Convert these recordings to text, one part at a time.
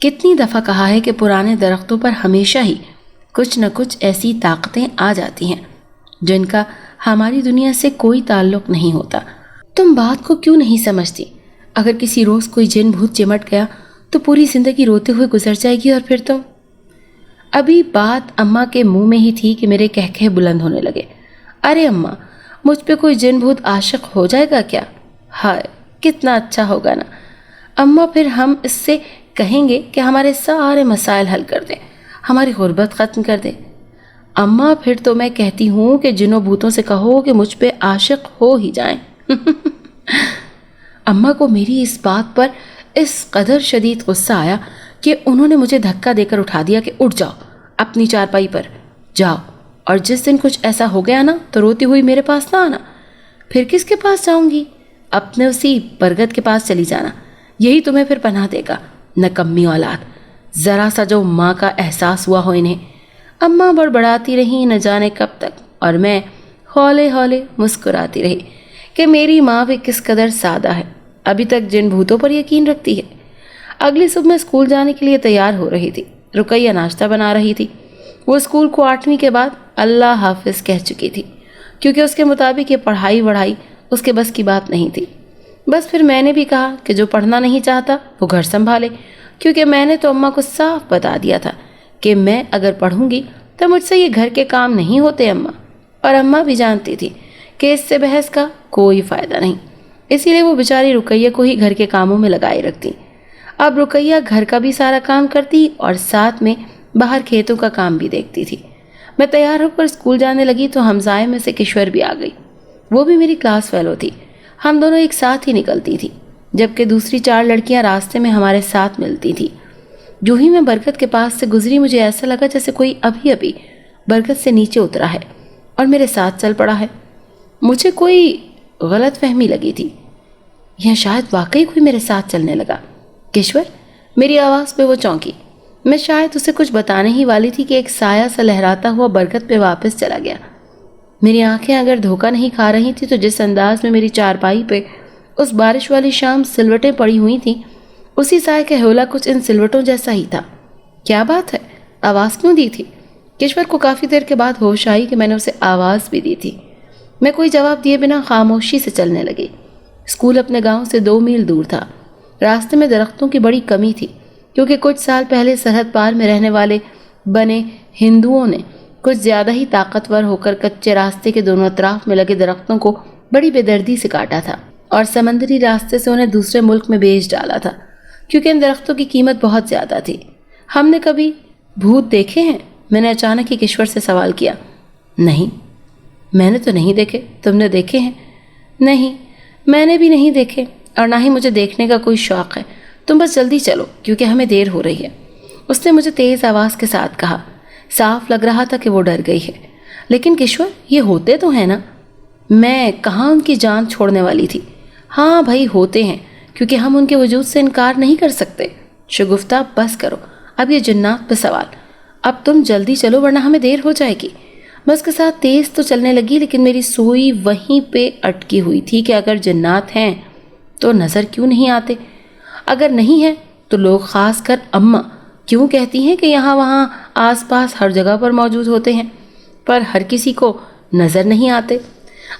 کتنی دفعہ کہا ہے کہ پرانے درختوں پر ہمیشہ ہی کچھ نہ کچھ ایسی طاقتیں آ جاتی ہیں جن کا ہماری دنیا سے کوئی تعلق نہیں ہوتا۔ تم بات کو کیوں نہیں سمجھتی؟ اگر کسی روز کوئی جن بھوت چمٹ گیا تو پوری زندگی روتے ہوئے گزر جائے گی، اور پھر تم… ابھی بات اماں کے منہ میں ہی تھی کہ میرے کہکہے بلند ہونے لگے۔ ارے اماں، مجھ پہ کوئی جن بھوت عاشق ہو جائے گا کیا؟ ہائے کتنا اچھا ہوگا نا اماں، پھر ہم اس سے کہیں گے کہ ہمارے سارے مسائل حل کر دیں، ہماری غربت ختم کر دیں۔ اماں پھر تو میں کہتی ہوں کہ جنوں بھوتوں سے کہو کہ مجھ پہ عاشق ہو ہی جائیں۔ اماں کو میری اس بات پر اس قدر شدید غصہ آیا کہ انہوں نے مجھے دھکا دے کر اٹھا دیا کہ اٹھ جاؤ اپنی چارپائی پر جاؤ، اور جس دن کچھ ایسا ہو گیا نا تو روتی ہوئی میرے پاس نہ آنا۔ پھر کس کے پاس جاؤں گی؟ اپنے اسی برگد کے پاس چلی جانا، یہی تمہیں پھر پناہ دے گا۔ نکمی اولاد، ذرا سا جو ماں کا احساس ہوا ہو انہیں۔ اماں بڑبڑاتی رہیں نہ جانے کب تک، اور میں ہولے ہولے مسکراتی رہی کہ میری ماں بھی کس قدر سادہ ہے، ابھی تک جن بھوتوں پر یقین رکھتی ہے۔ اگلی صبح میں اسکول جانے کے لیے تیار ہو رہی تھی۔ رقیہ ناشتہ بنا رہی تھی۔ وہ اسکول کو 8ویں کے بعد اللہ حافظ کہہ چکی تھی، کیونکہ اس کے مطابق یہ پڑھائی وڑھائی اس کے بس کی بات نہیں تھی۔ بس پھر میں نے بھی کہا کہ جو پڑھنا نہیں چاہتا وہ گھر سنبھالے، کیونکہ میں نے تو اماں کو صاف بتا دیا تھا کہ میں اگر پڑھوں گی تو مجھ سے یہ گھر کے کام نہیں ہوتے اماں، اور اماں بھی جانتی تھی کہ اس سے بحث کا کوئی فائدہ نہیں، اسی لیے وہ بیچاری رقیہ کو ہی گھر کے کاموں میں لگائے رکھتی۔ اب رقیہ گھر کا بھی سارا کام کرتی اور ساتھ میں باہر کھیتوں کا کام بھی دیکھتی تھی۔ میں تیار ہو کر اسکول جانے لگی تو ہمسائے میں سے کشور بھی آ گئی۔ وہ بھی میری کلاس فیلو تھی۔ ہم دونوں ایک ساتھ ہی نکلتی تھی، جبکہ دوسری 4 لڑکیاں راستے میں ہمارے ساتھ ملتی تھی۔ جو ہی میں برکت کے پاس سے گزری مجھے ایسا لگا جیسے کوئی ابھی ابھی برکت سے نیچے اترا ہے اور میرے ساتھ چل پڑا ہے۔ مجھے کوئی غلط فہمی لگی تھی، یا شاید واقعی کوئی میرے ساتھ چلنے لگا۔ کشور، میری آواز پہ وہ چونکی۔ میں شاید اسے کچھ بتانے ہی والی تھی کہ ایک سایہ سا لہراتا ہوا برکت پہ واپس چلا گیا۔ میری آنکھیں اگر دھوکہ نہیں کھا رہی تھی تو جس انداز میں میری چارپائی پہ اس بارش والی شام سلوٹیں پڑی ہوئی تھیں، اسی سائے کا ہولہ کچھ ان سلوٹوں جیسا ہی تھا۔ کیا بات ہے؟ آواز کیوں دی تھی؟ کشور کو کافی دیر کے بعد ہوش آئی کہ میں نے اسے آواز بھی دی تھی۔ میں کوئی جواب دیے بنا خاموشی سے چلنے لگی۔ اسکول اپنے گاؤں سے 2 میل دور تھا۔ راستے میں درختوں کی بڑی کمی تھی، کیونکہ کچھ سال پہلے سرحد پار میں رہنے والے بنے ہندوؤں نے کچھ زیادہ ہی طاقتور ہو کر کچے راستے کے دونوں اطراف میں لگے درختوں کو بڑی بے دردی سے کاٹا تھا اور سمندری راستے سے انہیں دوسرے ملک میں بیچ ڈالا تھا، کیونکہ ان درختوں کی قیمت بہت زیادہ تھی۔ ہم نے کبھی بھوت دیکھے ہیں؟ میں نے اچانک ہی کشور سے سوال کیا۔ نہیں، میں نے تو نہیں دیکھے۔ تم نے دیکھے ہیں؟ نہیں، میں نے بھی نہیں دیکھے، اور نہ ہی مجھے دیکھنے کا کوئی شوق ہے۔ تم بس جلدی چلو کیونکہ ہمیں دیر ہو رہی ہے، اس نے مجھے تیز آواز کے ساتھ کہا۔ صاف لگ رہا تھا کہ وہ ڈر گئی ہے۔ لیکن کشور، یہ ہوتے تو ہیں نا؟ میں کہاں ان کی جان چھوڑنے والی تھی۔ ہاں بھائی، ہوتے ہیں، کیونکہ ہم ان کے وجود سے انکار نہیں کر سکتے۔ شگفتہ، بس کرو اب یہ جنات پہ سوال۔ اب تم جلدی چلو ورنہ ہمیں دیر ہو جائے گی۔ میں اس کے ساتھ تیز تو چلنے لگی، لیکن میری سوئی وہیں پہ اٹکی ہوئی تھی کہ اگر جنات ہیں تو نظر کیوں نہیں آتے؟ اگر نہیں ہیں تو لوگ، خاص کر اماں، کیوں کہتی ہیں کہ یہاں وہاں آس پاس ہر جگہ پر موجود ہوتے ہیں، پر ہر کسی کو نظر نہیں آتے؟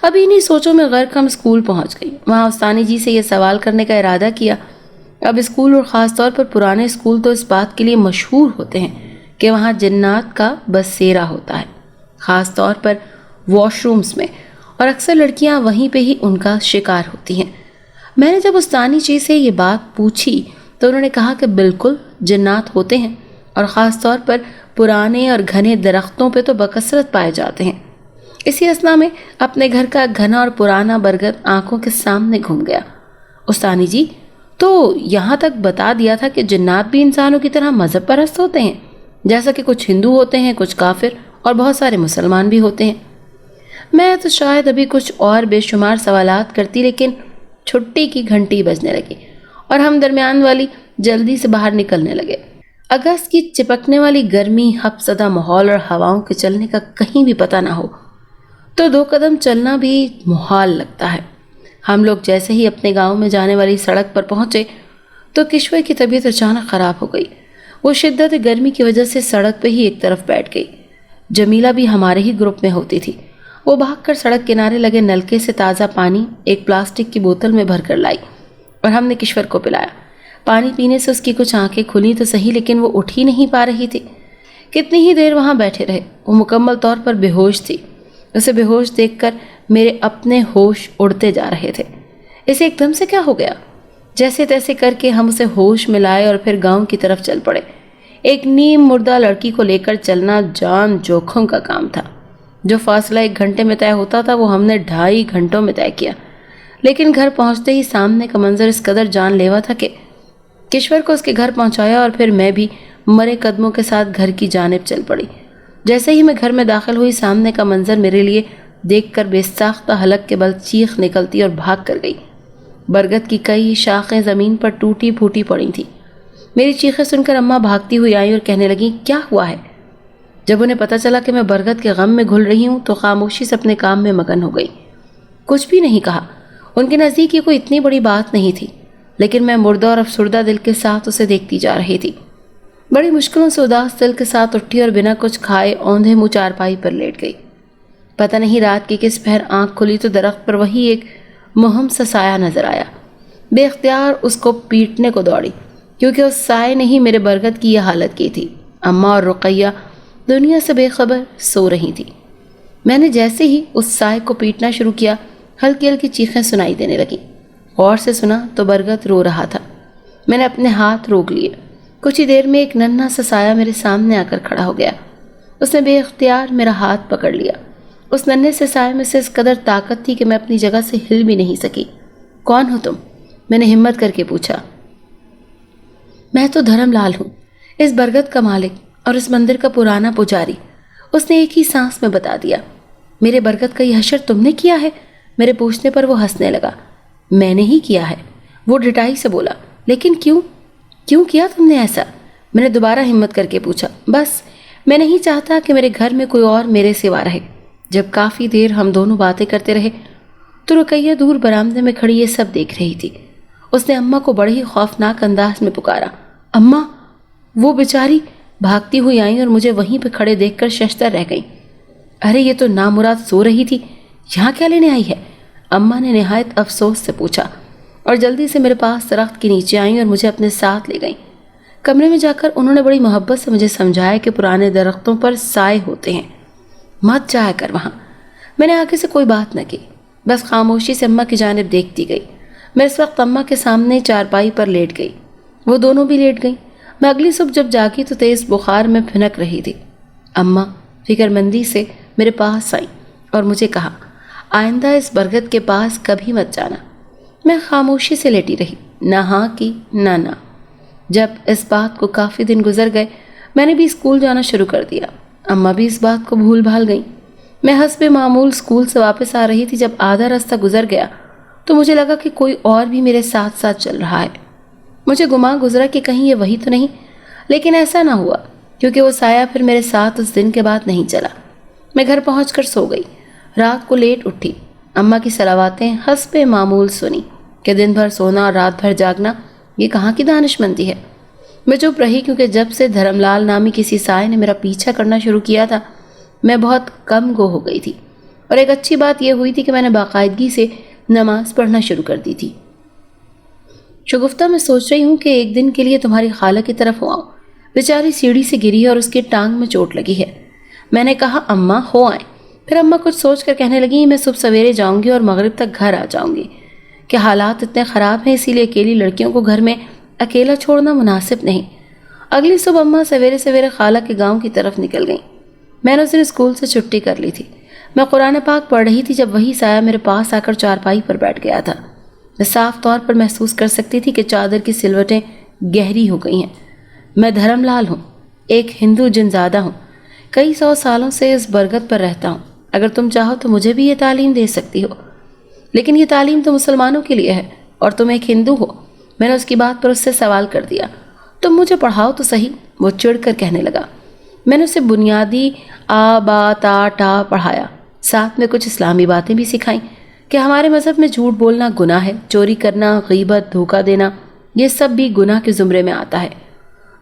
ابھی انہی سوچوں میں غرق ہم اسکول پہنچ گئی۔ وہاں استانی جی سے یہ سوال کرنے کا ارادہ کیا۔ اب اسکول، اور خاص طور پر پرانے اسکول، تو اس بات کے لیے مشہور ہوتے ہیں کہ وہاں جنات کا بسیرا ہوتا ہے، خاص طور پر واش رومز میں، اور اکثر لڑکیاں وہیں پہ ہی ان کا شکار ہوتی ہیں۔ میں نے جب استانی جی سے یہ بات پوچھی تو انہوں نے کہا کہ بالکل جنات ہوتے ہیں، اور خاص طور پر پرانے اور گھنے درختوں پہ تو بکثرت پائے جاتے ہیں۔ اسی اثنا میں اپنے گھر کا گھنا اور پرانا برگد آنکھوں کے سامنے گھوم گیا۔ استانی جی، تو یہاں تک بتا دیا تھا کہ جنات بھی انسانوں کی طرح مذہب پرست ہوتے ہیں، جیسا کہ کچھ ہندو ہوتے ہیں، کچھ کافر، اور بہت سارے مسلمان بھی ہوتے ہیں۔ میں تو شاید ابھی کچھ اور بے شمار سوالات کرتی، لیکن چھٹی کی گھنٹی بجنے لگی اور ہم درمیان والی جلدی سے باہر نکلنے لگے۔ اگست کی چپکنے والی گرمی، ہپ زدہ ماحول اور ہواؤں کے چلنے کا کہیں بھی پتہ نہ ہو تو 2 قدم چلنا بھی محال لگتا ہے۔ ہم لوگ جیسے ہی اپنے گاؤں میں جانے والی سڑک پر پہنچے تو کشور کی طبیعت اچانک خراب ہو گئی۔ وہ شدت گرمی کی وجہ سے سڑک پہ ہی ایک طرف بیٹھ گئی۔ جمیلہ بھی ہمارے ہی گروپ میں ہوتی تھی۔ وہ بھاگ کر سڑک کنارے لگے نلکے سے تازہ پانی ایک پلاسٹک کی بوتل میں بھر کر لائی اور ہم نے کشور کو پلایا۔ پانی پینے سے اس کی کچھ آنکھیں کھلی تو صحیح، لیکن وہ اٹھ ہی نہیں پا رہی تھی۔ کتنی ہی دیر وہاں بیٹھے رہے، وہ مکمل طور پر بے ہوش تھی۔ اسے بے ہوش دیکھ کر میرے اپنے ہوش اڑتے جا رہے تھے۔ اسے ایک دم سے کیا ہو گیا؟ جیسے تیسے کر کے ہم اسے ہوش میں لائے اور پھر گاؤں کی طرف چل پڑے۔ ایک نیم مردہ لڑکی کو لے کر چلنا جان جوکھم کا کام تھا۔ جو فاصلہ 1 گھنٹے میں طے ہوتا تھا وہ ہم نے 2.5 گھنٹوں میں طے کیا۔ لیکن گھر پہنچتے ہی سامنے کا منظر اس قدر جان لیوا تھا کہ کشور کو اس کے گھر پہنچایا اور پھر میں بھی مرے قدموں کے ساتھ گھر کی جانب چل پڑی۔ جیسے ہی میں گھر میں داخل ہوئی، سامنے کا منظر میرے لیے دیکھ کر بے ساختہ حلق کے بل چیخ نکلتی اور بھاگ کر گئی۔ برگد کی کئی شاخیں زمین پر ٹوٹی پھوٹی پڑی تھیں۔ میری چیخیں سن کر اماں بھاگتی ہوئی آئیں اور کہنے لگیں، کیا ہوا ہے؟ جب انہیں پتہ چلا کہ میں برگد کے غم میں گھل رہی ہوں تو خاموشی سے اپنے کام میں مگن ہو گئی۔ کچھ بھی نہیں کہا۔ ان کے نزدیک یہ کوئی اتنی بڑی بات نہیں تھی، لیکن میں مردہ اور افسردہ دل کے ساتھ اسے دیکھتی جا رہی تھی۔ بڑی مشکلوں سے اداس دل کے ساتھ اٹھی اور بنا کچھ کھائے اوندھے منہ چارپائی پر لیٹ گئی۔ پتہ نہیں رات کی کس پہر آنکھ کھلی تو درخت پر وہی ایک مہم سا سایہ نظر آیا۔ بے اختیار اس کو پیٹنے کو دوڑی، کیونکہ اس سائے نے ہی میرے برگد کی یہ حالت کی تھی۔ اماں اور رقیہ دنیا سے بے خبر سو رہی تھی۔ میں نے جیسے ہی اس سائے کو پیٹنا شروع کیا، ہلکی ہلکی چیخیں سنائی دینے لگیں۔ غور سے سنا تو برگد رو رہا تھا۔ میں نے اپنے ہاتھ روک لیے۔ کچھ ہی دیر میں ایک ننھا سا سایہ میرے سامنے آ کر کھڑا ہو گیا۔ اس نے بے اختیار میرا ہاتھ پکڑ لیا۔ اس ننھے سے سائے میں سے اس قدر طاقت تھی کہ میں اپنی جگہ سے ہل بھی نہیں سکی۔ کون ہو تم؟ میں نے ہمت کر کے پوچھا۔ میں تو دھرم لال ہوں، اس برگد کا مالک اور اس مندر کا پرانا پجاری۔ اس نے ایک ہی سانس میں بتا دیا۔ میرے برگد کا یہ حشر تم نے کیا ہے؟ میرے پوچھنے پر وہ ہنسنے لگا۔ میں نے ہی کیا ہے، وہ ڈٹائی سے بولا۔ لیکن کیوں کیا تم نے ایسا؟ میں نے دوبارہ ہمت کر کے پوچھا۔ بس میں نہیں چاہتا کہ میرے گھر میں کوئی اور میرے سوا رہے۔ جب کافی دیر ہم دونوں باتیں کرتے رہے تو رقیہ دور برآمدے میں کھڑی یہ سب دیکھ رہی تھی۔ اس نے اماں کو بڑے ہی خوفناک انداز میں پکارا۔ اماں! وہ بیچاری بھاگتی ہوئی آئیں اور مجھے وہیں پہ کھڑے دیکھ کر ششدر رہ گئیں۔ ارے یہ تو نامراد سو رہی تھی، یہاں کیا لینے آئی ہے؟ اماں نے نہایت افسوس سے پوچھا اور جلدی سے میرے پاس درخت کے نیچے آئیں اور مجھے اپنے ساتھ لے گئیں۔ کمرے میں جا کر انہوں نے بڑی محبت سے مجھے سمجھایا کہ پرانے درختوں پر سائے ہوتے ہیں، مت جایا کر وہاں۔ میں نے آگے سے کوئی بات نہ کی، بس خاموشی سے اماں کی جانب دیکھتی گئی۔ میں اس وقت اماں کے سامنے چارپائی پر لیٹ گئی، وہ دونوں بھی لیٹ گئیں۔ میں اگلی صبح جب جاگی تو تیز بخار میں پھنک رہی تھی۔ اماں فکر مندی سے میرے پاس آئیں اور مجھے کہا، آئندہ اس برگد کے پاس کبھی مت جانا۔ میں خاموشی سے لیٹی رہی، نہ ہاں کی نہ۔ جب اس بات کو کافی دن گزر گئے، میں نے بھی اسکول جانا شروع کر دیا۔ اماں بھی اس بات کو بھول بھال گئیں۔ میں حسب معمول اسکول سے واپس آ رہی تھی۔ جب آدھا راستہ گزر گیا تو مجھے لگا کہ کوئی اور بھی میرے ساتھ ساتھ چل رہا ہے۔ مجھے گمان گزرا کہ کہیں یہ وہی تو نہیں، لیکن ایسا نہ ہوا، کیونکہ وہ سایہ پھر میرے ساتھ اس دن کے بعد نہیں چلا۔ میں گھر پہنچ کر سو گئی۔ رات کو لیٹ اٹھی، اماں کی صلواتیں حسب معمول سنی کہ دن بھر سونا اور رات بھر جاگنا یہ کہاں کی دانش مندی ہے۔ میں چپ رہی، کیونکہ جب سے دھرم لال نامی کسی سائے نے میرا پیچھا کرنا شروع کیا تھا میں بہت کم گو ہو گئی تھی، اور ایک اچھی بات یہ ہوئی تھی کہ میں نے باقاعدگی سے نماز پڑھنا شروع کر دی تھی۔ شگفتہ میں سوچ رہی ہوں کہ ایک دن کے لیے تمہاری خالہ کی طرف ہو آؤں، بیچاری سیڑھی سے گری ہے اور اس کی ٹانگ میں چوٹ لگی ہے۔ میں نے کہا، اماں ہو آئیں۔ پھر اماں کچھ سوچ کر کہنے لگی، میں صبح سویرے جاؤں گی اور مغرب تک گھر آ جاؤں گی، کہ حالات اتنے خراب ہیں، اسی لیے اکیلی لڑکیوں کو گھر میں اکیلا چھوڑنا مناسب نہیں۔ اگلی صبح اماں سویرے سویرے خالہ کے گاؤں کی طرف نکل گئیں۔ میں نے اس دن اسکول سے چھٹی کر لی تھی۔ میں قرآن پاک پڑھ رہی تھی جب وہی سایہ میرے پاس آ کر چارپائی پر بیٹھ گیا تھا۔ میں صاف طور پر محسوس کر سکتی تھی کہ چادر کی سلوٹیں گہری ہو گئی ہیں۔ میں دھرم لال ہوں، ایک ہندو جن زادہ ہوں، کئی 100 سالوں سے اس برگد پر رہتا ہوں۔ اگر تم چاہو تو مجھے بھی یہ تعلیم دے سکتی ہو، لیکن یہ تعلیم تو مسلمانوں کے لیے ہے اور تم ایک ہندو ہو۔ میں نے اس کی بات پر اس سے سوال کر دیا، تم مجھے پڑھاؤ تو صحیح۔ وہ چڑھ کر کہنے لگا۔ میں نے اسے بنیادی آ با تا ٹا پڑھایا، ساتھ میں کچھ اسلامی باتیں بھی سکھائیں کہ ہمارے مذہب میں جھوٹ بولنا گناہ ہے، چوری کرنا، غیبت، دھوکہ دینا، یہ سب بھی گناہ کے زمرے میں آتا ہے۔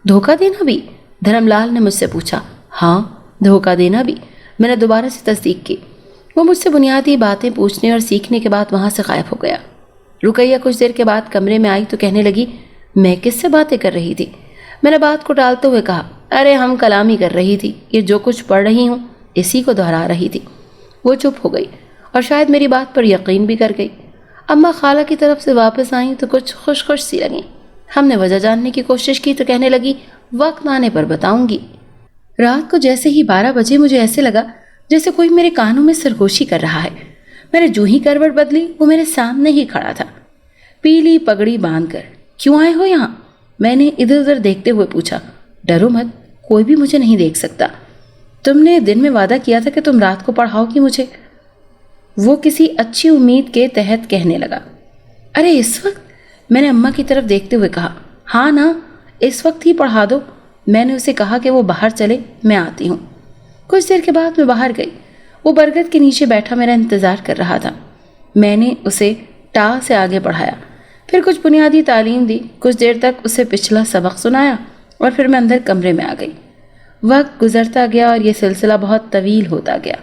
دھوکہ دینا بھی؟ دھرم لال نے مجھ سے پوچھا۔ ہاں، دھوکہ دینا بھی، میں نے دوبارہ سے تصدیق کی۔ وہ مجھ سے بنیادی باتیں پوچھنے اور سیکھنے کے بعد وہاں سے غائب ہو گیا۔ رقیہ کچھ دیر کے بعد کمرے میں آئی تو کہنے لگی، میں کس سے باتیں کر رہی تھی؟ میں نے بات کو ٹالتے ہوئے کہا، ارے ہم کلامی کر رہی تھی، یہ جو کچھ پڑھ رہی ہوں اسی کو دہرا رہی تھی۔ وہ چپ ہو گئی اور شاید میری بات پر یقین بھی کر گئی۔ اماں خالہ کی طرف سے واپس آئیں تو کچھ خوش خوش سی لگیں۔ ہم نے وجہ جاننے کی کوشش کی تو کہنے لگی، وقت آنے پر بتاؤں گی۔ رات کو جیسے ہی 12 بجے مجھے ایسے لگا جیسے کوئی میرے کانوں میں سرگوشی کر رہا ہے۔ میں نے جو ہی کروٹ بدلی وہ میرے سامنے ہی کھڑا تھا، پیلی پگڑی باندھ کر۔ کیوں آئے ہو یہاں؟ میں نے ادھر ادھر دیکھتے ہوئے پوچھا۔ ڈرو مت، کوئی بھی مجھے نہیں دیکھ سکتا۔ تم نے دن میں وعدہ کیا تھا کہ تم رات کو پڑھاؤ گی مجھے، وہ کسی اچھی امید کے تحت کہنے لگا۔ ارے اس وقت؟ میں نے اماں کی طرف دیکھتے ہوئے کہا۔ ہاں نا، اس وقت ہی پڑھا دو۔ میں نے اسے کہا کہ وہ باہر چلے، میں آتی ہوں۔ کچھ دیر کے بعد میں باہر گئی۔ وہ برگد کے نیچے بیٹھا میرا انتظار کر رہا تھا۔ میں نے اسے ٹا سے آگے پڑھایا، پھر کچھ بنیادی تعلیم دی، کچھ دیر تک اسے پچھلا سبق سنایا اور پھر میں اندر کمرے میں آ گئی۔ وقت گزرتا گیا اور یہ سلسلہ بہت طویل ہوتا گیا۔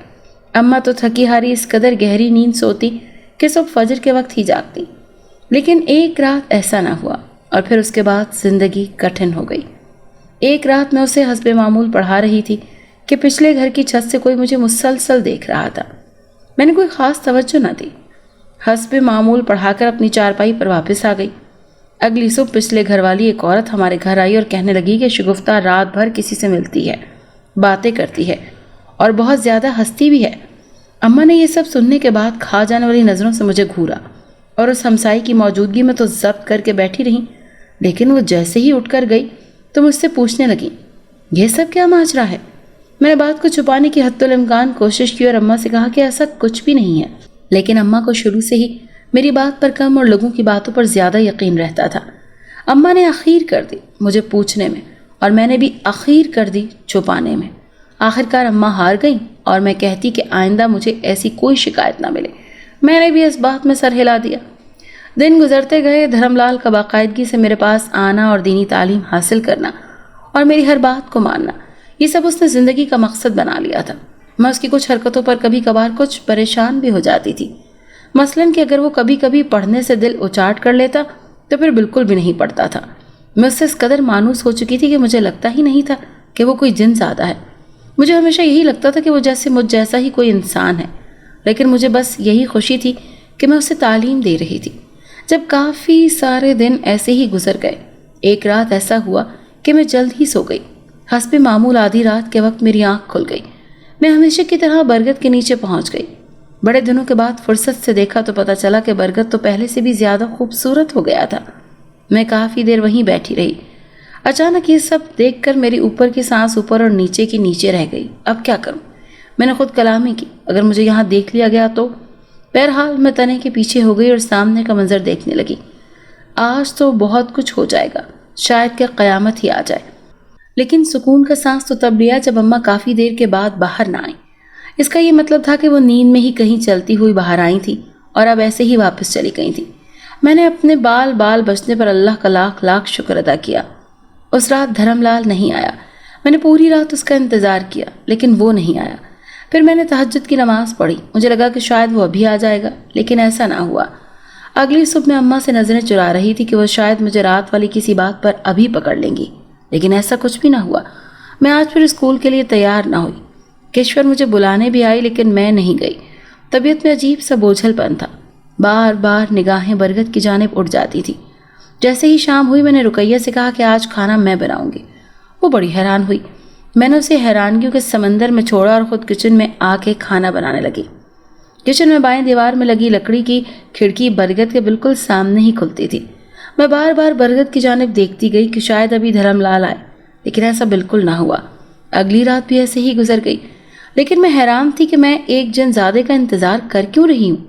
اماں تو تھکی ہاری اس قدر گہری نیند سوتی کہ صبح فجر کے وقت ہی جاگتی، لیکن ایک رات ایسا نہ ہوا اور پھر اس کے بعد زندگی کٹھن ہو گئی۔ ایک رات میں اسے حسب معمول پڑھا رہی تھی کہ پچھلے گھر کی چھت سے کوئی مجھے مسلسل دیکھ رہا تھا۔ میں نے کوئی خاص توجہ نہ دی، حسب معمول پڑھا کر اپنی چارپائی پر واپس آ گئی۔ اگلی صبح پچھلے گھر والی ایک عورت ہمارے گھر آئی اور کہنے لگی کہ شگفتہ رات بھر کسی سے ملتی ہے، باتیں کرتی ہے اور بہت زیادہ ہنستی بھی ہے۔ اماں نے یہ سب سننے کے بعد کھا جانے والی نظروں سے مجھے گھورا اور اس ہمسائی کی موجودگی میں تو ضبط کر کے بیٹھی رہی، لیکن وہ جیسے ہی اٹھ کر گئی تو مجھ سے پوچھنے لگی، یہ سب کیا ماجرا ہے؟ میں نے بات کو چھپانے کی حتی الامکان کوشش کی اور اماں سے کہا کہ ایسا کچھ بھی نہیں ہے، لیکن اماں کو شروع سے ہی میری بات پر کم اور لوگوں کی باتوں پر زیادہ یقین رہتا تھا۔ اماں نے اخیر کر دی مجھے پوچھنے میں اور میں نے بھی اخیر کر دی چھپانے میں۔ آخرکار اماں ہار گئیں اور میں کہتی کہ آئندہ مجھے ایسی کوئی شکایت نہ ملے۔ میں نے بھی اس بات میں سر ہلا دیا۔ دن گزرتے گئے، دھرم لال کا باقاعدگی سے میرے پاس آنا اور دینی تعلیم حاصل کرنا اور میری ہر بات کو ماننا، یہ سب اس نے زندگی کا مقصد بنا لیا تھا۔ میں اس کی کچھ حرکتوں پر کبھی کبھار کچھ پریشان بھی ہو جاتی تھی، مثلاً کہ اگر وہ کبھی کبھی پڑھنے سے دل اچاٹ کر لیتا تو پھر بالکل بھی نہیں پڑھتا تھا۔ میں اس سے اس قدر مانوس ہو چکی تھی کہ مجھے لگتا ہی نہیں تھا کہ وہ کوئی جن زادہ ہے۔ مجھے ہمیشہ یہی لگتا تھا کہ وہ جیسے مجھ جیسا ہی کوئی انسان ہے، لیکن مجھے بس یہی خوشی تھی کہ میں اسے تعلیم دے رہی تھی۔ جب کافی سارے دن ایسے ہی گزر گئے، ایک رات ایسا ہوا کہ میں جلد ہی سو گئی۔ حسب معمول آدھی رات کے وقت میری آنکھ کھل گئی۔ میں ہمیشہ کی طرح برگد کے نیچے پہنچ گئی۔ بڑے دنوں کے بعد فرصت سے دیکھا تو پتہ چلا کہ برگد تو پہلے سے بھی زیادہ خوبصورت ہو گیا تھا۔ میں کافی دیر وہیں بیٹھی رہی۔ اچانک یہ سب دیکھ کر میری اوپر کی سانس اوپر اور نیچے کی نیچے رہ گئی۔ اب کیا کروں؟ میں نے خود کلامی کی، اگر مجھے یہاں دیکھ لیا گیا تو؟ بہرحال میں تنے کے پیچھے ہو گئی اور سامنے کا منظر دیکھنے لگی۔ آج تو بہت کچھ ہو جائے گا، شاید کہ قیامت ہی آ جائے۔ لیکن سکون کا سانس تو تب لیا جب اماں کافی دیر کے بعد باہر نہ آئیں۔ اس کا یہ مطلب تھا کہ وہ نیند میں ہی کہیں چلتی ہوئی باہر آئی تھی اور اب ایسے ہی واپس چلی گئی تھی۔ میں نے اپنے بال بچنے پر اللہ کا لاکھ لاکھ شکر ادا کیا۔ اس رات دھرم لال نہیں آیا۔ میں نے پوری رات اس کا انتظار کیا، لیکن وہ نہیں آیا۔ پھر میں نے تہجد کی نماز پڑھی۔ مجھے لگا کہ شاید وہ ابھی آ جائے گا، لیکن ایسا نہ ہوا۔ اگلی صبح میں اماں سے نظریں چرا رہی تھی کہ وہ شاید مجھے رات والی کسی بات پر ابھی پکڑ لیں گی، لیکن ایسا کچھ بھی نہ ہوا۔ میں آج پھر اسکول کے لیے تیار نہ ہوئی۔ کشور مجھے بلانے بھی آئی، لیکن میں نہیں گئی۔ طبیعت میں عجیب سا بوجھل پن تھا۔ بار بار نگاہیں برگد کی جانب اٹھ جاتی تھی۔ جیسے ہی شام ہوئی میں نے رقیہ سے کہا کہ آج کھانا میں بناؤں گی۔ وہ بڑی حیران ہوئی۔ میں نے اسے حیرانگیوں کے سمندر میں چھوڑا اور خود کچن میں آ کے کھانا بنانے لگی۔ کچن میں بائیں دیوار میں لگی لکڑی کی کھڑکی برگد کے بالکل سامنے ہی کھلتی تھی۔ میں بار بار برگد کی جانب دیکھتی گئی کہ شاید ابھی دھرم لال آئے، لیکن ایسا بالکل نہ ہوا۔ اگلی رات بھی ایسے ہی گزر گئی، لیکن میں حیران تھی کہ میں ایک جن زادے کا انتظار کر کیوں رہی ہوں۔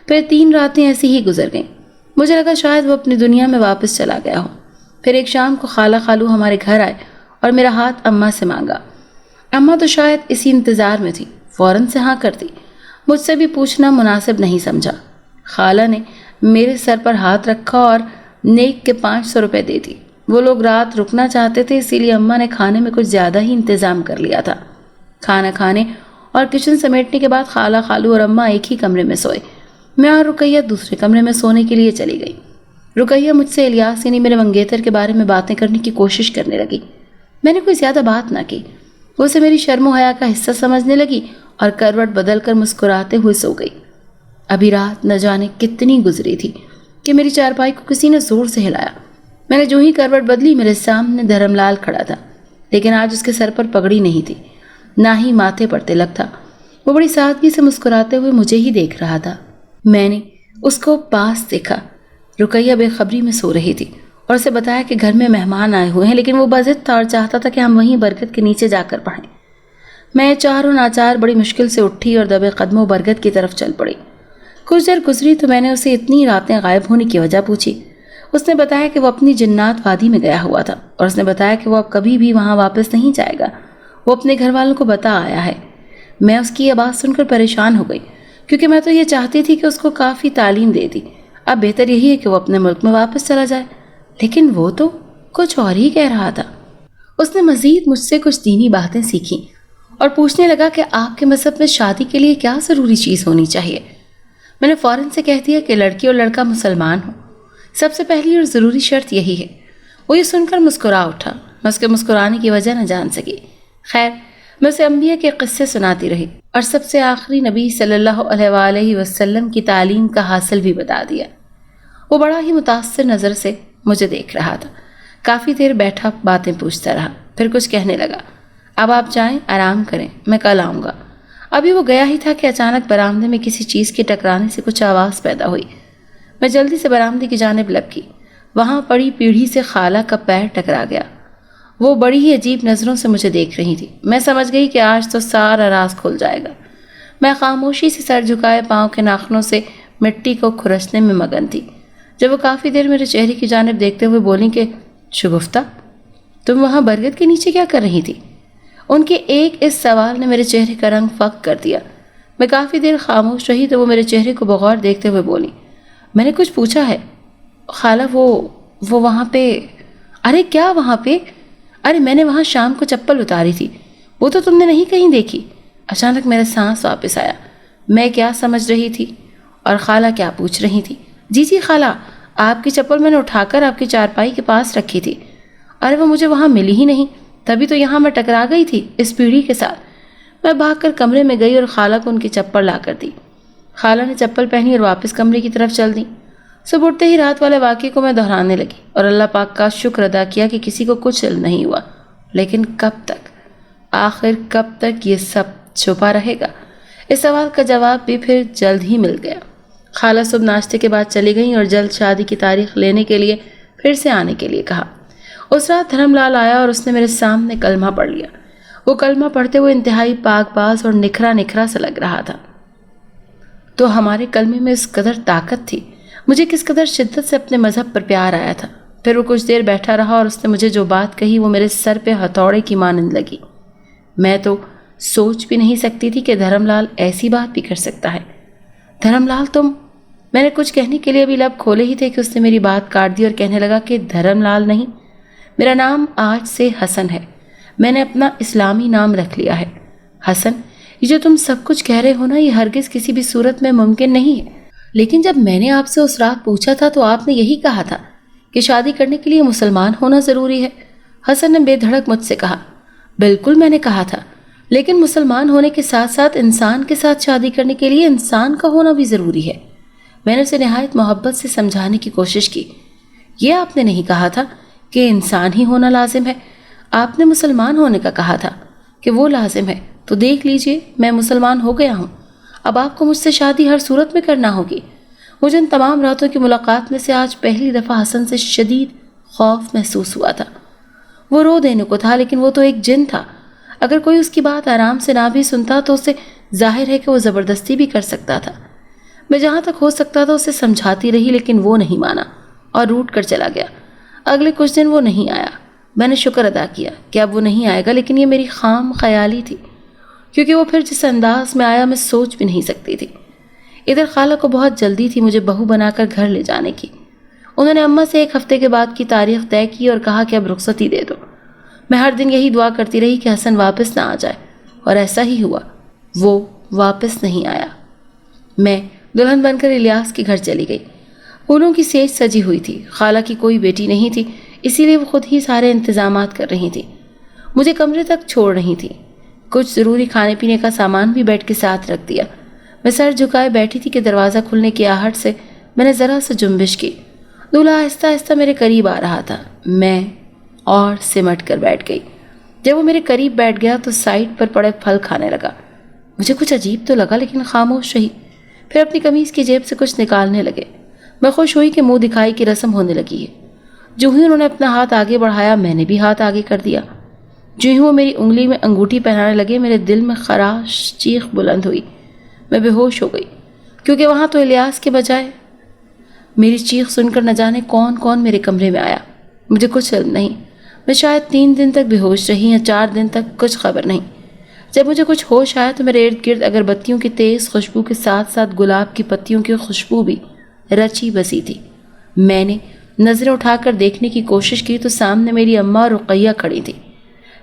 پھر 3 راتیں ایسی ہی گزر گئیں۔ مجھے لگا شاید وہ اپنی دنیا میں واپس چلا گیا ہو۔ پھر ایک شام کو خالہ خالو ہمارے گھر آئے اور میرا ہاتھ اماں سے مانگا۔ اماں تو شاید اسی انتظار میں تھی، فوراً سے ہاں کر دی۔ مجھ سے بھی پوچھنا مناسب نہیں سمجھا۔ خالہ نے میرے سر پر ہاتھ رکھا اور نیک کے 500 روپے دے دی۔ وہ لوگ رات رکنا چاہتے تھے، اسی لیے اماں نے کھانے میں کچھ زیادہ ہی انتظام کر لیا تھا۔ کھانا کھانے اور کچن سمیٹنے کے بعد خالہ، خالو اور اماں ایک ہی کمرے میں سوئے۔ میں اور رقیہ دوسرے کمرے میں سونے کے لیے چلی گئی۔ رقیہ مجھ سے الیاس یعنی میرے منگیتر کے بارے میں باتیں کرنے کی کوشش کرنے لگی۔ میں نے کوئی زیادہ بات نہ کی، وہ اسے میری شرم و حیا کا حصہ سمجھنے لگی اور کروٹ بدل کر مسکراتے ہوئے سو گئی۔ ابھی رات نہ جانے کتنی گزری تھی کہ میری چارپائی کو کسی نے زور سے ہلایا۔ میں نے جو ہی کروٹ بدلی، میرے سامنے دھرم لال کھڑا تھا، لیکن آج اس کے سر پر پگڑی نہیں تھی، نہ ہی ماتھے پر تلک تھا۔ وہ بڑی سادگی سے مسکراتے ہوئے مجھے ہی دیکھ رہا تھا۔ میں نے اس کو پاس دیکھا۔ رقیہ بے خبری میں سو رہی تھی اور اسے بتایا کہ گھر میں مہمان آئے ہوئے ہیں، لیکن وہ بضد تھا اور چاہتا تھا کہ ہم وہیں برگد کے نیچے جا کر پڑھیں۔ میں چاروں ناچار بڑی مشکل سے اٹھی اور دبے قدموں برگد کی طرف چل پڑی۔ کچھ دیر گزری تو میں نے اسے اتنی راتیں غائب ہونے کی وجہ پوچھی۔ اس نے بتایا کہ وہ اپنی جنات وادی میں گیا ہوا تھا اور اس نے بتایا کہ وہ اب کبھی بھی وہاں واپس نہیں جائے گا، وہ اپنے گھر والوں کو بتا آیا ہے۔ میں اس کی یہ بات سن کر پریشان ہو گئی، کیونکہ میں تو یہ چاہتی تھی کہ اس کو کافی تعلیم دے دی۔ اب بہتر یہی ہے کہ وہ اپنے ملک میں واپس چلا جائے، لیکن وہ تو کچھ اور ہی کہہ رہا تھا۔ اس نے مزید مجھ سے کچھ دینی باتیں سیکھیں اور پوچھنے لگا کہ آپ کے مذہب میں شادی کے لیے کیا ضروری چیز ہونی چاہیے۔ میں نے فوراً سے کہہ دیا کہ لڑکی اور لڑکا مسلمان ہوں، سب سے پہلی اور ضروری شرط یہی ہے۔ وہ یہ سن کر مسکرا اٹھا۔ میں اس کے مسکرانے کی وجہ نہ جان سکی۔ خیر، میں اسے انبیاء کے قصے سناتی رہی اور سب سے آخری نبی صلی اللہ علیہ وآلہ وسلم کی تعلیم کا حاصل بھی بتا دیا۔ وہ بڑا ہی متاثر نظر سے مجھے دیکھ رہا تھا۔ کافی دیر بیٹھا باتیں پوچھتا رہا، پھر کچھ کہنے لگا۔ اب آپ جائیں، آرام کریں، میں کل آؤں گا۔ ابھی وہ گیا ہی تھا کہ اچانک برآمدے میں کسی چیز کے ٹکرانے سے کچھ آواز پیدا ہوئی۔ میں جلدی سے برآمدے کی جانب لپکی۔ وہاں پڑی پیڑھی سے خالہ کا پیر ٹکرا گیا۔ وہ بڑی ہی عجیب نظروں سے مجھے دیکھ رہی تھی۔ میں سمجھ گئی کہ آج تو سارا راز کھل جائے گا۔ میں خاموشی سے سر جھکائے پاؤں کے ناخنوں سے مٹی کو کھرچنے میں مگن تھی، جب وہ کافی دیر میرے چہرے کی جانب دیکھتے ہوئے بولی کہ شگفتہ، تم وہاں برگد کے نیچے کیا کر رہی تھی؟ ان کے ایک اس سوال نے میرے چہرے کا رنگ فاق کر دیا۔ میں کافی دیر خاموش رہی تو وہ میرے چہرے کو بغور دیکھتے ہوئے بولی، میں نے کچھ پوچھا ہے خالہ، وہ وہاں پہ۔ ارے کیا وہاں پہ؟ ارے میں نے وہاں شام کو چپل اتاری تھی، وہ تو تم نے نہیں کہیں دیکھی۔ اچانک میرا سانس واپس آیا۔ میں کیا سمجھ رہی تھی اور خالہ کیا پوچھ رہی تھی؟ جی خالہ، آپ کی چپل میں نے اٹھا کر آپ کی چارپائی کے پاس رکھی تھی، ارے وہ مجھے وہاں ملی ہی نہیں، تبھی تو یہاں میں ٹکرا گئی تھی اس پیڑھی کے ساتھ۔ میں بھاگ کر کمرے میں گئی اور خالہ کو ان کی چپل لا کر دی۔ خالہ نے چپل پہنی اور واپس کمرے کی طرف چل دی۔ صبح اٹھتے ہی رات والے واقعے کو میں دہرانے لگی اور اللہ پاک کا شکر ادا کیا کہ کسی کو کچھ علم نہیں ہوا۔ لیکن کب تک، آخر کب تک یہ سب چھپا رہے گا؟ اس سوال کا جواب بھی پھر جلد ہی مل گیا۔ خالہ صبح ناشتے کے بعد چلی گئیں اور جلد شادی کی تاریخ لینے کے لیے پھر سے آنے کے لیے کہا۔ اس رات دھرم لال آیا اور اس نے میرے سامنے کلمہ پڑھ لیا۔ وہ کلمہ پڑھتے ہوئے انتہائی پاک باز اور نکھرا سا لگ رہا تھا۔ تو ہمارے کلمے میں اس قدر طاقت تھی، مجھے کس قدر شدت سے اپنے مذہب پر پیار آیا تھا۔ پھر وہ کچھ دیر بیٹھا رہا اور اس نے مجھے جو بات کہی وہ میرے سر پہ ہتھوڑے کی مانند لگی۔ میں تو سوچ بھی نہیں سکتی تھی کہ دھرم لال ایسی بات بھی کر سکتا ہے۔ دھرم لال تم، میں نے کچھ کہنے کے لیے ابھی لب کھولے ہی تھے کہ اس نے میری بات کاٹ دی اور کہنے لگا کہ دھرم لال نہیں، میرا نام آج سے حسن ہے، میں نے اپنا اسلامی نام رکھ لیا ہے۔ حسن، یہ جو تم سب کچھ کہہ رہے ہو نا، یہ ہرگز کسی بھی صورت میں ممکن نہیں ہے۔ لیکن جب میں نے آپ سے اس رات پوچھا تھا تو آپ نے یہی کہا تھا کہ شادی کرنے کے لیے مسلمان ہونا ضروری ہے۔ حسن نے بے دھڑک مجھ سے کہا۔ بالکل میں نے کہا تھا، لیکن مسلمان ہونے کے ساتھ ساتھ انسان کے ساتھ شادی کرنے کے لیے انسان کا ہونا بھی ضروری ہے۔ میں نے اسے نہایت محبت سے سمجھانے کی کوشش کی۔ یہ آپ نے نہیں کہا تھا کہ انسان ہی ہونا لازم ہے، آپ نے مسلمان ہونے کا کہا تھا کہ وہ لازم ہے۔ تو دیکھ لیجئے، میں مسلمان ہو گیا ہوں، اب آپ کو مجھ سے شادی ہر صورت میں کرنا ہوگی۔ مجھے ان تمام راتوں کی ملاقات میں سے آج پہلی دفعہ حسن سے شدید خوف محسوس ہوا تھا۔ وہ رو دینے کو تھا، لیکن وہ تو ایک جن تھا، اگر کوئی اس کی بات آرام سے نہ بھی سنتا تو اسے ظاہر ہے کہ وہ زبردستی بھی کر سکتا تھا۔ میں جہاں تک ہو سکتا تھا اسے سمجھاتی رہی، لیکن وہ نہیں مانا اور روٹ کر چلا گیا۔ اگلے کچھ دن وہ نہیں آیا۔ میں نے شکر ادا کیا کہ اب وہ نہیں آئے گا، لیکن یہ میری خام خیالی تھی، کیونکہ وہ پھر جس انداز میں آیا میں سوچ بھی نہیں سکتی تھی۔ ادھر خالہ کو بہت جلدی تھی مجھے بہو بنا کر گھر لے جانے کی۔ انہوں نے اماں سے 1 ہفتے کے بعد کی تاریخ طے کی اور کہا کہ اب رخصتی دے دو۔ میں ہر دن یہی دعا کرتی رہی کہ حسن واپس نہ آ جائے، اور ایسا ہی ہوا، وہ واپس نہیں آیا۔ میں دلہن بن کر الیاس کے گھر چلی گئی۔ پھولوں کی سیج سجی ہوئی تھی، خالہ کی کوئی بیٹی نہیں تھی، اسی لیے وہ خود ہی سارے انتظامات کر رہی تھی، مجھے کمرے تک چھوڑ رہی تھی۔ کچھ ضروری کھانے پینے کا سامان بھی بیڈ کے ساتھ رکھ دیا۔ میں سر جھکائے بیٹھی تھی کہ دروازہ کھلنے کی آہٹ سے میں نے ذرا سے جنبش کی۔ دولہا آہستہ آہستہ میرے قریب آ رہا تھا، میں اور سمٹ کر بیٹھ گئی۔ جب وہ میرے قریب بیٹھ گیا تو سائڈ پر پڑے پھل کھانے لگا۔ مجھے کچھ عجیب تو لگا لیکن خاموش رہی۔ پھر اپنی قمیض کی جیب سے کچھ نکالنے لگے۔ میں خوش ہوئی کہ منہ دکھائی کی رسم ہونے لگی ہے۔ جو ہی انہوں نے اپنا ہاتھ آگے بڑھایا میں نے بھی ہاتھ آگے کر دیا۔ جو ہی وہ میری انگلی میں انگوٹھی پہنانے لگے میرے دل میں خراش چیخ بلند ہوئی۔ میں بے ہوش ہو گئی کیونکہ وہاں تو الیاس کے بجائے میری چیخ سن کر نہ جانے کون کون میرے کمرے میں آیا۔ مجھے کچھ علم نہیں، میں شاید 3 دن تک بے ہوش رہی یا 4 دن تک، کچھ خبر نہیں۔ جب مجھے کچھ ہوش آیا تو میرے ارد گرد اگربتیوں کی تیز خوشبو کے ساتھ ساتھ گلاب کی پتیوں کی خوشبو بھی رچی بسی تھی۔ میں نے نظریں اٹھا کر دیکھنے کی کوشش کی تو سامنے میری اماں اور رقیہ کھڑی تھی۔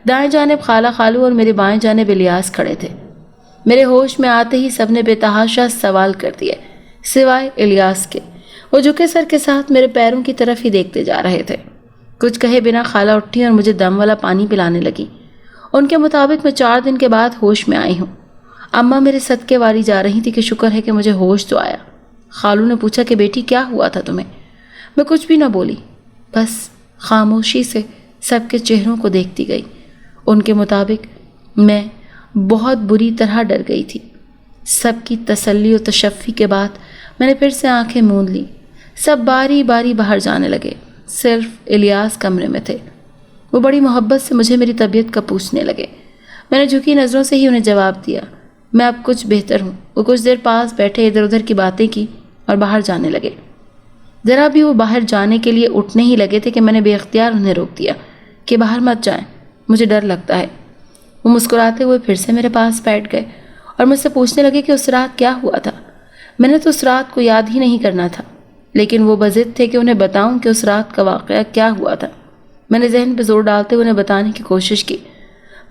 دائیں جانب خالہ خالو اور میرے بائیں جانب الیاس کھڑے تھے۔ میرے ہوش میں آتے ہی سب نے بے تحاشا سوال کر دیے سوائے الیاس کے۔ وہ جھکے سر کے ساتھ میرے پیروں کی طرف ہی دیکھتے جا رہے تھے۔ کچھ کہے بنا خالہ اٹھی اور مجھے دم والا پانی پلانے لگی۔ ان کے مطابق میں 4 دن کے بعد ہوش میں آئی ہوں۔ اماں میرے صدقے واری جا رہی تھی کہ شکر ہے کہ مجھے ہوش تو آیا۔ خالو نے پوچھا کہ بیٹی کیا ہوا تھا تمہیں؟ میں کچھ بھی نہ بولی، بس خاموشی سے سب کے چہروں کو دیکھتی گئی۔ ان کے مطابق میں بہت بری طرح ڈر گئی تھی۔ سب کی تسلی و تشفی کے بعد میں نے پھر سے آنکھیں موند لی۔ سب باری باری باہر جانے لگے، صرف الیاس کمرے میں تھے۔ وہ بڑی محبت سے مجھے میری طبیعت کا پوچھنے لگے۔ میں نے جھکی نظروں سے ہی انہیں جواب دیا، میں اب کچھ بہتر ہوں۔ وہ کچھ دیر پاس بیٹھے ادھر ادھر کی باتیں کی اور باہر جانے لگے۔ ذرا بھی وہ باہر جانے کے لیے اٹھنے ہی لگے تھے کہ میں نے بے اختیار انہیں روک دیا کہ باہر مت جائیں، مجھے ڈر لگتا ہے۔ وہ مسکراتے ہوئے پھر سے میرے پاس بیٹھ گئے اور مجھ سے پوچھنے لگے کہ اس رات کیا ہوا تھا۔ میں نے تو اس رات کو یاد ہی نہیں کرنا تھا، لیکن وہ بضد تھے کہ انہیں بتاؤں کہ اس رات کا واقعہ کیا ہوا تھا۔ میں نے ذہن پہ زور ڈالتے ہوئے انہیں بتانے کی کوشش کی۔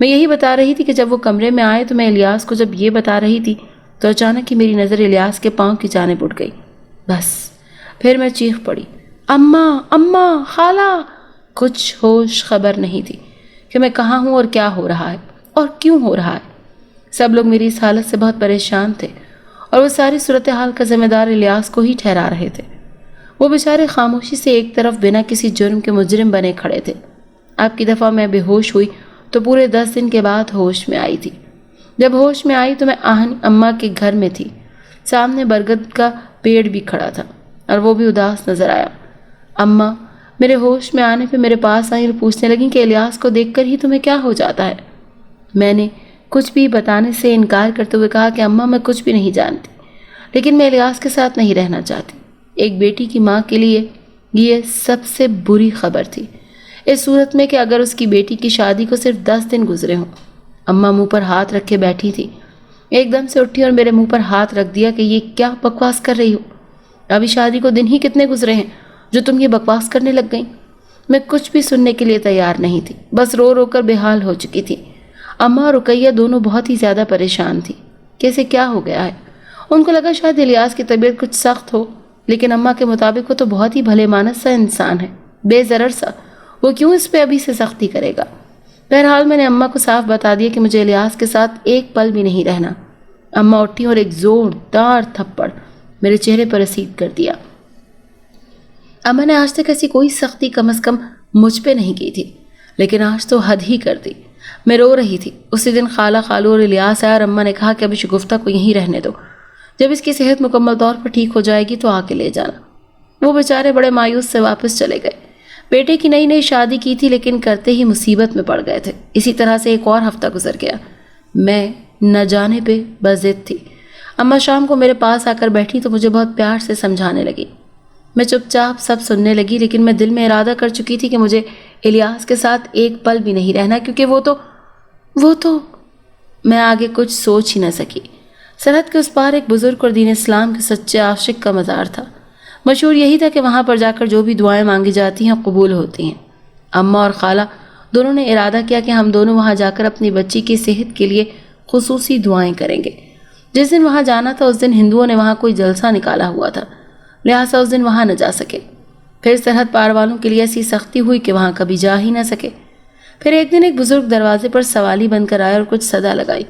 میں یہی بتا رہی تھی کہ جب وہ کمرے میں آئے تو میں الیاس کو جب یہ بتا رہی تھی تو اچانک ہی میری نظر الیاس کے پاؤں کی جانب اٹھ گئی۔ بس پھر میں چیخ پڑی، اماں اماں خالہ! کچھ ہوش خبر نہیں تھی کہ میں کہاں ہوں اور کیا ہو رہا ہے اور کیوں ہو رہا ہے۔ سب لوگ میری اس حالت سے بہت پریشان تھے اور وہ ساری صورتحال کا ذمہ دار الیاس کو ہی ٹھہرا رہے تھے۔ وہ بیچارے خاموشی سے ایک طرف بنا کسی جرم کے مجرم بنے کھڑے تھے۔ اب کی دفعہ میں بے ہوش ہوئی تو پورے 10 دن کے بعد ہوش میں آئی تھی۔ جب ہوش میں آئی تو میں آہن اماں کے گھر میں تھی۔ سامنے برگد کا پیڑ بھی کھڑا تھا اور وہ بھی اداس نظر آیا۔ اماں میرے ہوش میں آنے پہ میرے پاس آئیں اور پوچھنے لگیں کہ الیاس کو دیکھ کر ہی تمہیں کیا ہو جاتا ہے؟ میں نے کچھ بھی بتانے سے انکار کرتے ہوئے کہا کہ اماں میں کچھ بھی نہیں جانتی، لیکن میں الیاس کے ساتھ نہیں رہنا چاہتی۔ ایک بیٹی کی ماں کے لیے یہ سب سے بری خبر تھی، اس صورت میں کہ اگر اس کی بیٹی کی شادی کو صرف 10 دن گزرے ہوں۔ اماں منہ پر ہاتھ رکھے بیٹھی تھی، ایک دم سے اٹھی اور میرے منہ پر ہاتھ رکھ دیا کہ یہ کیا بکواس کر رہی ہو؟ ابھی شادی کو دن ہی کتنے گزرے ہیں جو تم یہ بکواس کرنے لگ گئیں؟ میں کچھ بھی سننے کے لیے تیار نہیں تھی، بس رو رو کر بے حال ہو چکی تھی۔ اماں اور رقیہ دونوں بہت ہی زیادہ پریشان تھی کہ اسے کیا ہو گیا ہے۔ ان کو لگا شاید الیاس کی طبیعت کچھ سخت ہو، لیکن اماں کے مطابق وہ تو بہت ہی بھلے مانس سا انسان ہے، بے ضرر سا، وہ کیوں اس پہ ابھی سے سختی کرے گا؟ بہرحال میں نے اماں کو صاف بتا دیا کہ مجھے الیاس کے ساتھ ایک پل بھی نہیں رہنا۔ اماں اٹھی اور ایک زوردار تھپڑ میرے چہرے پر رسید کر دیا۔ اماں نے آج تک ایسی کوئی سختی کم از کم مجھ پہ نہیں کی تھی، لیکن آج تو حد ہی کر دی۔ میں رو رہی تھی۔ اسی دن خالہ خالو اور الیاس آیا اور اماں نے کہا کہ ابھی شگفتہ کو یہیں رہنے دو، جب اس کی صحت مکمل طور پر ٹھیک ہو جائے گی تو آ کے لے جانا۔ وہ بیچارے بڑے مایوس سے واپس چلے گئے۔ بیٹے کی نئی نئی شادی کی تھی لیکن کرتے ہی مصیبت میں پڑ گئے تھے۔ اسی طرح سے ایک اور ہفتہ گزر گیا۔ میں نہ جانے پہ بضد تھی۔ اماں شام کو میرے پاس آ کر بیٹھی تو مجھے بہت پیار سے سمجھانے لگی۔ میں چپ چاپ سب سننے لگی، لیکن میں دل میں ارادہ کر چکی تھی کہ مجھے الیاس کے ساتھ ایک پل بھی نہیں رہنا، کیونکہ وہ تو میں آگے کچھ سوچ ہی نہ سکی۔ سرحد کے اس پار ایک بزرگ اور دین اسلام کے سچے عاشق کا مزار تھا۔ مشہور یہی تھا کہ وہاں پر جا کر جو بھی دعائیں مانگی جاتی ہیں قبول ہوتی ہیں۔ اماں اور خالہ دونوں نے ارادہ کیا کہ ہم دونوں وہاں جا کر اپنی بچی کی صحت کے لیے خصوصی دعائیں کریں گے۔ جس دن وہاں جانا تھا اس دن ہندوؤں نے وہاں کوئی جلسہ نکالا ہوا تھا، لہٰذا اس دن وہاں نہ جا سکے۔ پھر سرحد پار والوں کے لیے ایسی سختی ہوئی کہ وہاں کبھی جا ہی نہ سکے۔ پھر ایک دن ایک بزرگ دروازے پر سوالی بن کر آئے اور کچھ صدا لگائی۔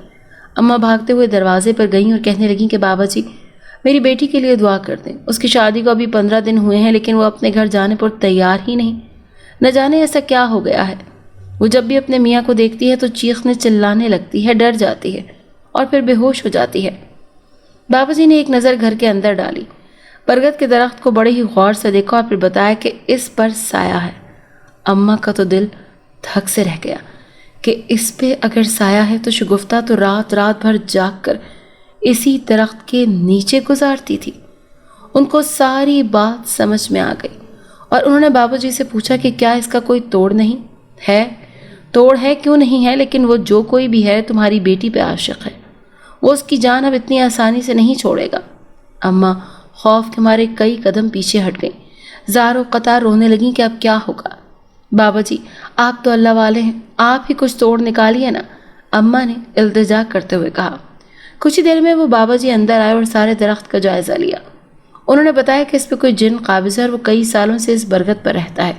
اماں بھاگتے ہوئے دروازے پر گئیں اور کہنے لگیں کہ بابا جی میری بیٹی کے لیے دعا کر دیں، اس کی شادی کو ابھی 15 دن ہوئے ہیں لیکن وہ اپنے گھر جانے پر تیار ہی نہیں، نہ جانے ایسا کیا ہو گیا ہے۔ وہ جب بھی اپنے میاں کو دیکھتی ہے تو چیخنے چلانے لگتی ہے، ڈر جاتی ہے اور پھر بے ہوش ہو جاتی ہے۔ بابا جی نے ایک نظر گھر کے اندر ڈالی، برگد کے درخت کو بڑے ہی غور سے دیکھا اور پھر بتایا کہ اس پر سایہ ہے۔ اماں کا تو دل دھک سے رہ گیا کہ اس پہ اگر سایہ ہے تو شگفتہ تو رات رات بھر جاگ کر اسی درخت کے نیچے گزارتی تھی۔ ان کو ساری بات سمجھ میں آ گئی اور انہوں نے بابا جی سے پوچھا کہ کیا اس کا کوئی توڑ نہیں ہے؟ توڑ ہے، کیوں نہیں ہے، لیکن وہ جو کوئی بھی ہے تمہاری بیٹی پہ عاشق ہے، وہ اس کی جان اب اتنی آسانی سے نہیں چھوڑے گا۔ اماں خوف کے مارے کئی قدم پیچھے ہٹ گئیں، زاروں قطار رونے لگیں کہ اب کیا ہوگا۔ بابا جی آپ تو اللہ والے ہیں، آپ ہی کچھ توڑ نکالیے نا، اماں نے التجا کرتے ہوئے کہا۔ کچھ ہی دیر میں وہ بابا جی اندر آئے اور سارے درخت کا جائزہ لیا۔ انہوں نے بتایا کہ اس پہ کوئی جن قابض ہے اور وہ کئی سالوں سے اس برگد پر رہتا ہے۔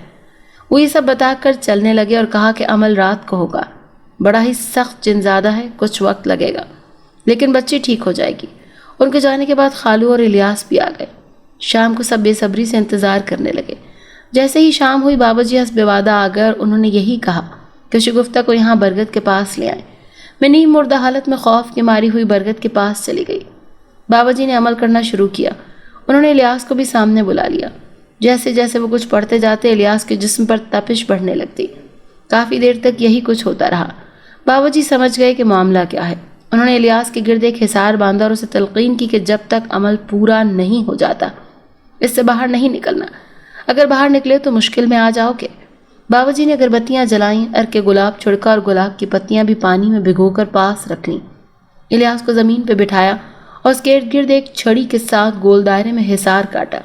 وہ یہ سب بتا کر چلنے لگے اور کہا کہ عمل رات کو ہوگا، بڑا ہی سخت جن زیادہ ہے، کچھ وقت لگے گا لیکن بچی ٹھیک ہو جائے گی۔ ان کے جانے کے بعد خالو اور الیاس بھی آ گئے۔ شام کو سب بے صبری سے انتظار کرنے لگے۔ جیسے ہی شام ہوئی بابا جی حسب وعدہ آ گئے اور انہوں نے یہی کہا کہ شگفتہ کو یہاں برگد کے پاس لے آئیں۔ میں نیم مردہ حالت میں خوف کی ماری ہوئی برگد کے پاس چلی گئی۔ بابا جی نے عمل کرنا شروع کیا۔ انہوں نے الیاس کو بھی سامنے بلا لیا۔ جیسے جیسے وہ کچھ پڑھتے جاتے الیاس کے جسم پر تپش بڑھنے لگتی۔ کافی دیر تک یہی کچھ ہوتا رہا۔ بابا جی سمجھ گئے کہ معاملہ کیا ہے۔ انہوں نے الیاس کے گرد ایک حصار باندھا اور اسے تلقین کی کہ جب تک عمل پورا نہیں ہو جاتا اس سے باہر نہیں نکلنا، اگر باہر نکلے تو مشکل میں آ جاؤ گے۔ بابا جی نے اگربتیاں جلائیں، ارکے گلاب چھڑکا اور گلاب کی پتیاں بھی پانی میں بھگو کر پاس رکھ لیں۔ الیاس کو زمین پہ بٹھایا اور اس کے ارد گرد ایک چھڑی کے ساتھ گول دائرے میں حصار کاٹا۔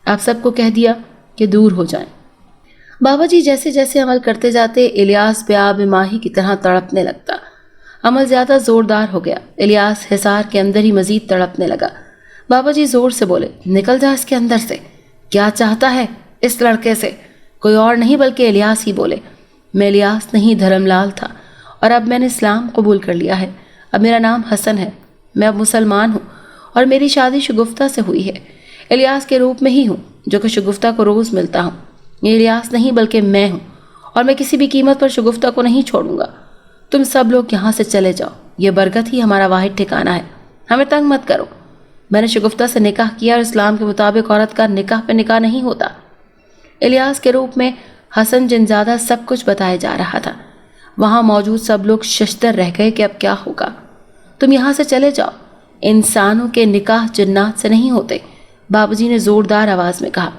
آپ سب کو کہہ دیا کہ دور ہو جائیں۔ بابا جی جیسے جیسے عمل کرتے جاتے الیاس بے آب ماہی کی طرح تڑپنے لگتا۔ عمل زیادہ زوردار ہو گیا۔ الیاس حصار کے اندر ہی مزید تڑپنے لگا۔ بابا جی زور سے بولے، نکل جا اس کے اندر سے، کیا چاہتا ہے اس لڑکے سے؟ کوئی اور نہیں بلکہ الیاس ہی بولے، میں الیاس نہیں دھرم لال تھا اور اب میں نے اسلام قبول کر لیا ہے، اب میرا نام حسن ہے، میں اب مسلمان ہوں اور میری شادی شگفتہ سے ہوئی ہے، الیاس کے روپ میں ہی ہوں جو کہ شگفتہ کو روز ملتا ہوں۔ یہ الیاس نہیں بلکہ میں ہوں اور میں کسی بھی قیمت پر شگفتہ کو نہیں چھوڑوں گا۔ تم سب لوگ یہاں سے چلے جاؤ، یہ برگد ہی ہمارا واحد ٹھکانہ ہے، ہمیں تنگ مت کرو۔ میں نے شگفتہ سے نکاح کیا اور اسلام کے مطابق عورت کا نکاح پہ نکاح نہیں ہوتا۔ الیاس کے روپ میں حسن جنزادہ سب کچھ بتایا جا رہا تھا۔ وہاں موجود سب لوگ ششدر رہ گئے کہ اب کیا ہوگا۔ تم یہاں سے چلے جاؤ، انسانوں کے نکاح جنات سے نہیں ہوتے، بابا جی نے زوردار آواز میں کہا۔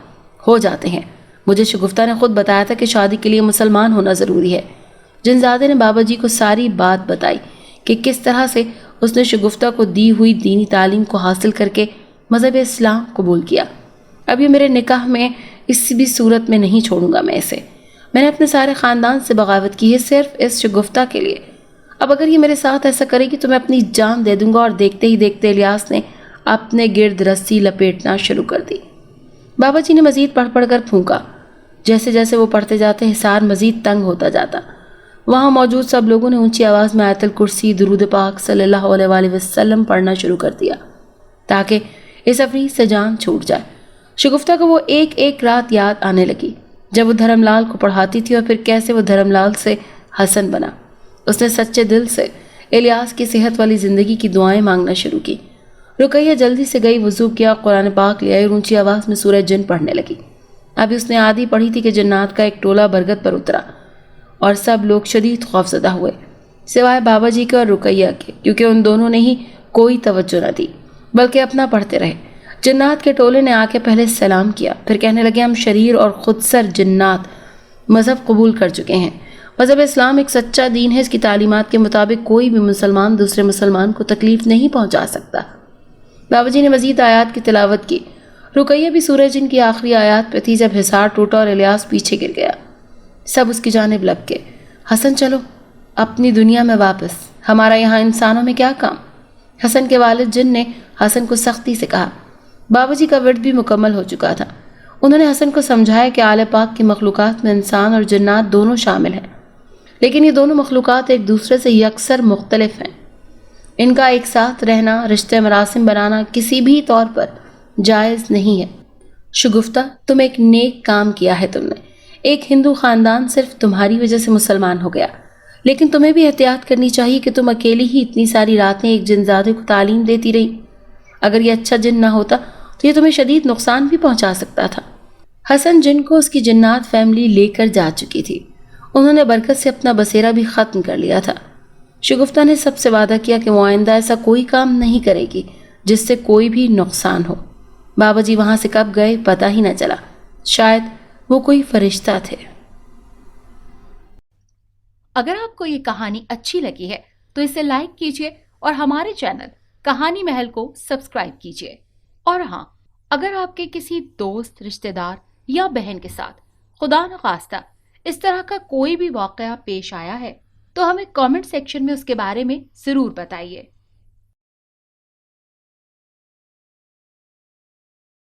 ہو جاتے ہیں، مجھے شگفتہ نے خود بتایا تھا کہ شادی کے لیے مسلمان ہونا ضروری ہے۔ جنزادے نے بابا جی کو ساری بات بتائی کہ کس طرح سے اس نے شگفتہ کو دی ہوئی دینی تعلیم کو حاصل کر کے مذہب اسلام قبول کیا۔ اب یہ میرے نکاح میں اس بھی صورت میں نہیں چھوڑوں گا میں اسے، میں نے اپنے سارے خاندان سے بغاوت کی ہے صرف اس شگفتہ کے لیے، اب اگر یہ میرے ساتھ ایسا کرے گی تو میں اپنی جان دے دوں گا۔ اور دیکھتے ہی دیکھتے الیاس نے اپنے گرد رسی لپیٹنا شروع کر دی۔ بابا جی نے مزید پڑھ پڑھ کر پھونکا۔ جیسے جیسے وہ پڑھتے جاتے حصار مزید تنگ ہوتا جاتا۔ وہاں موجود سب لوگوں نے اونچی آواز میں آیت الکرسی، درود پاک صلی اللہ علیہ وآلہ وسلم پڑھنا شروع کر دیا تاکہ اس افریح سے جان چھوٹ جائے۔ شگفتہ کو وہ ایک ایک رات یاد آنے لگی جب وہ دھرم لال کو پڑھاتی تھی اور پھر کیسے وہ دھرم لال سے حسن بنا۔ اس نے سچے دل سے الیاس کی صحت والی زندگی کی دعائیں مانگنا شروع کی۔ رقیہ جلدی سے گئی، وضو کیا، قرآن پاک لے آئی اور اونچی آواز میں سورہ جن پڑھنے لگی۔ ابھی اس نے آدھی پڑھی تھی کہ جنات کا ایک ٹولہ برگد پر اترا اور سب لوگ شدید خوفزدہ ہوئے سوائے بابا جی کے اور رقیہ کے، کیونکہ ان دونوں نے ہی کوئی توجہ نہ دی بلکہ اپنا پڑھتے رہے۔ جنات کے ٹولے نے آ کے پہلے سلام کیا، پھر کہنے لگے ہم شریر اور خودسر جنات مذہب قبول کر چکے ہیں۔ مذہب اسلام ایک سچا دین ہے، اس کی تعلیمات کے مطابق کوئی بھی مسلمان دوسرے مسلمان کو تکلیف نہیں پہنچا سکتا۔ بابا جی نے مزید آیات کی تلاوت کی۔ رقیہ بھی سورہ جن کی آخری آیات پہ تھی جب حصار ٹوٹا اور الیاس پیچھے گر گیا۔ سب اس کی جانب لپ کے، حسن چلو اپنی دنیا میں واپس، ہمارا یہاں انسانوں میں کیا کام؟ حسن کے والد جن نے حسن کو سختی سے کہا۔ بابا جی کا ورد بھی مکمل ہو چکا تھا۔ انہوں نے حسن کو سمجھایا کہ اعلی پاک کی مخلوقات میں انسان اور جنات دونوں شامل ہیں، لیکن یہ دونوں مخلوقات ایک دوسرے سے یکسر مختلف ہیں۔ ان کا ایک ساتھ رہنا، رشتے مراسم بنانا کسی بھی طور پر جائز نہیں ہے۔ شگفتہ، تم ایک نیک کام کیا ہے تم نے۔ ایک ہندو خاندان صرف تمہاری وجہ سے مسلمان ہو گیا، لیکن تمہیں بھی احتیاط کرنی چاہیے کہ تم اکیلی ہی اتنی ساری راتیں ایک جنزادے کو تعلیم دیتی رہی۔ اگر یہ اچھا جن نہ ہوتا تو یہ تمہیں شدید نقصان بھی پہنچا سکتا تھا۔ حسن جن کو اس کی جنات فیملی لے کر جا چکی تھی۔ انہوں نے برکت سے اپنا بسیرا بھی ختم کر لیا تھا۔ شگفتہ نے سب سے وعدہ کیا کہ وہ آئندہ ایسا کوئی کام نہیں کرے گی جس سے کوئی بھی نقصان ہو۔ بابا جی وہاں سے کب گئے پتہ ہی نہ چلا، شاید وہ کوئی فرشتہ تھے۔ اگر آپ کو یہ کہانی اچھی لگی ہے تو اسے لائک کیجیے اور ہمارے چینل کہانی محل کو سبسکرائب کیجیے۔ اور ہاں، اگر آپ کے کسی دوست، رشتہ دار یا بہن کے ساتھ خدا نخواستہ اس طرح کا کوئی بھی واقعہ پیش آیا ہے تو ہمیں کامنٹ سیکشن میں اس کے بارے میں ضرور بتائیے۔